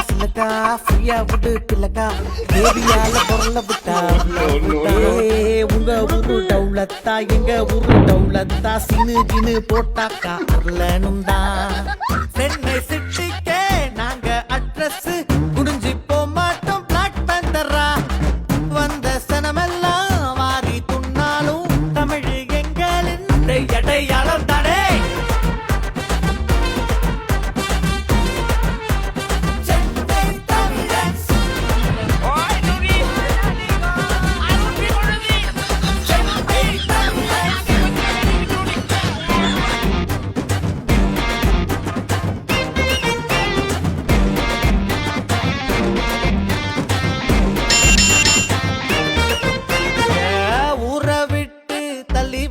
சிலக்கா ஃப்ரீயா விட்டு பிள்ளக்கா தேவியால பொருள விட்டா உங்க ஊரு டவுலத்தா எங்க ஊரு டவுலத்தா சினு கினு போட்டாக்கா அருளனும் தான் சென்னை சிட்டிக்கே நாங்க அட்ரஸ் குடிஞ்சு போமாட்டோம் பிளாக் பேந்தரா வந்த சனமெல்லாம் வாரி துண்ணாலும் தமிழ் எங்களின் அடையாளம் தானே.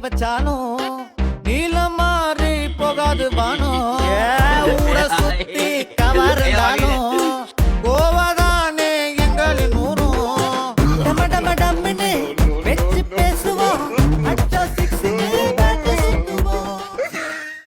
வச்சாலும் நீல மாறி போகாது வானம்.